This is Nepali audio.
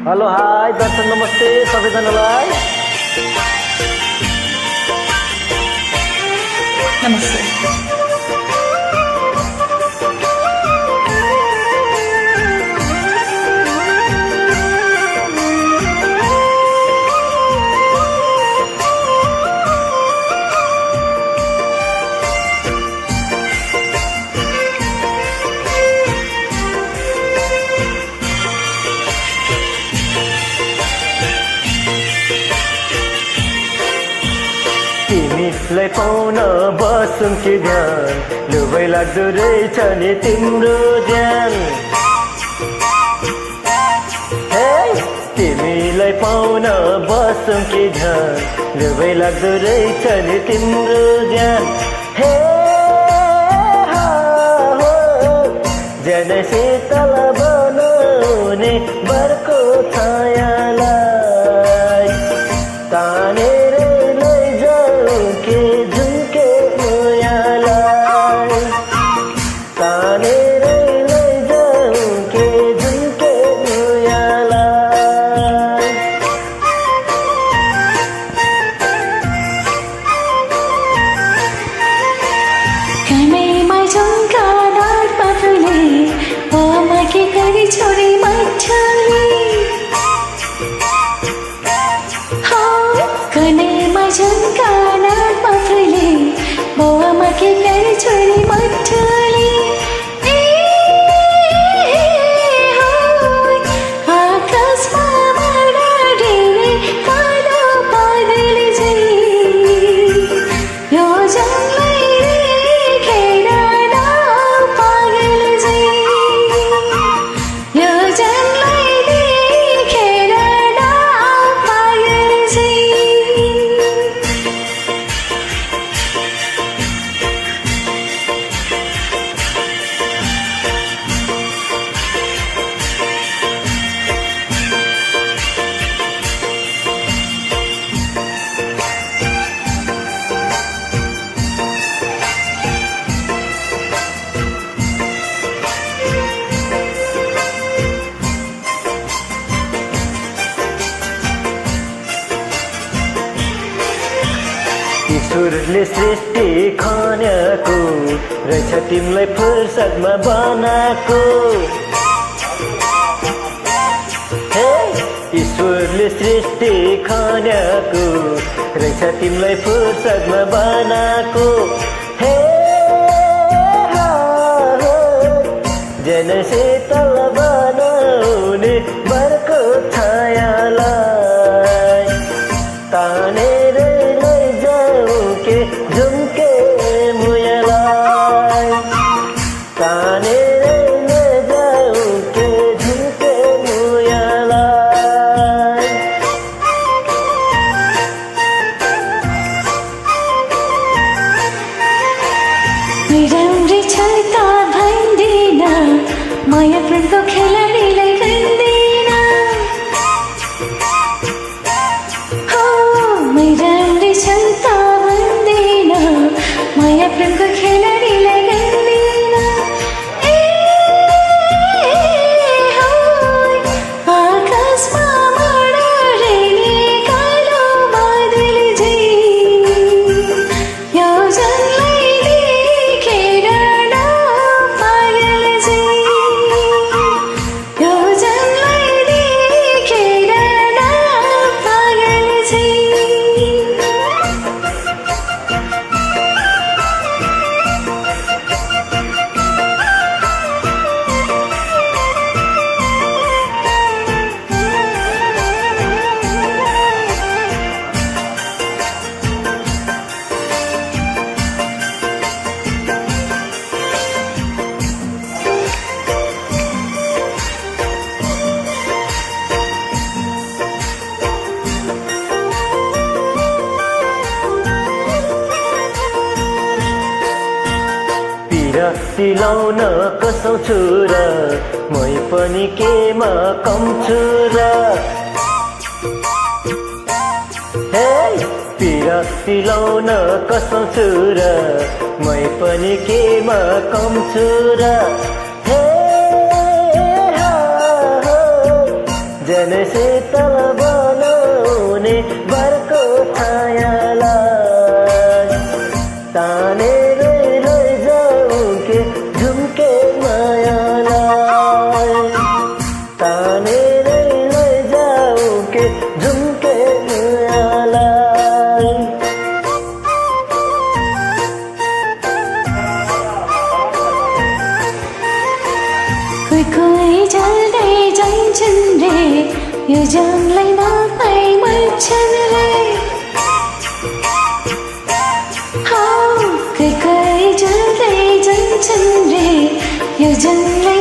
हेलो हाई दर्शक नमस्ते सबैजनालाई। नमस्ते। तिमीलाई पाउन बसौँ कि ध्यान, लुबै लाग्दो रहेछ नि तिम्रो ज्यान। हे तिमीलाई पाउन बसौँ कि ध्यान, लुबै लाग्दो रहेछ नि तिम्रो ज्यान। हे हो ज्यान शीतल बनाउने बर्को छायालाई तानेर लैजाऊ के झुम्के मुयालाई, तानेर लैजाऊ के झुम्के मुयालाई। कानैमा झुम्का डाँड पातले आमाके गरी छोरी मच्छली। कानैमा झुम्का डाँड पातले आमाके गरी छोरी मच्छली। आकाशमा बढाडेर कालो बादल झै यो जललाई देखेर नाउ पागल झै, यो जललाई देखेर नाउ पागल झै। ईश्वरले सृष्टि खन्याको रहेछ तिमीलाई फुर्सदमा बनाएको। हे ईश्वरले सृष्टि खन्याको रहेछ तिमीलाई फुर्सदमा बनाएको। हे हो ज्यान शीतल बनाउने बर्को छायालाई तानेर लैजाऊ के झुम्के मुयालाई, तानेर लैजाऊ के झुम्के मुयालाई। राम्री छ त भन्दिन, माया प्रेमको खेलाडीलाई गन्दिन। हो राम्री छ त भन्दिन, माया प्रेमको खेलाडीलाई गन्दिन। हो आकाशमा बढाडेर कालो बादल झै यो जललाई देखेर नाउ पागल झै, यो जललाई देखेर नाउ पागल झै। पिरती लाउन कसौ छु र मै पनि केमा कम छु र। हे पिरती लाउन कसौ छु र मै पनि केमा कम छु र। हे बिहान शीतल बनाउने बरको छायालाई तानेर लैजाऊ के झुम्के मायालाई तानेर लैजाऊ के झुम्के मायालाई कोही कोही जल्दै जान्छन् रे यो जङ्गलै नपाइ मर्छन् रे कोही कोही जल्दै जान्छन् रे यो जङ्गलै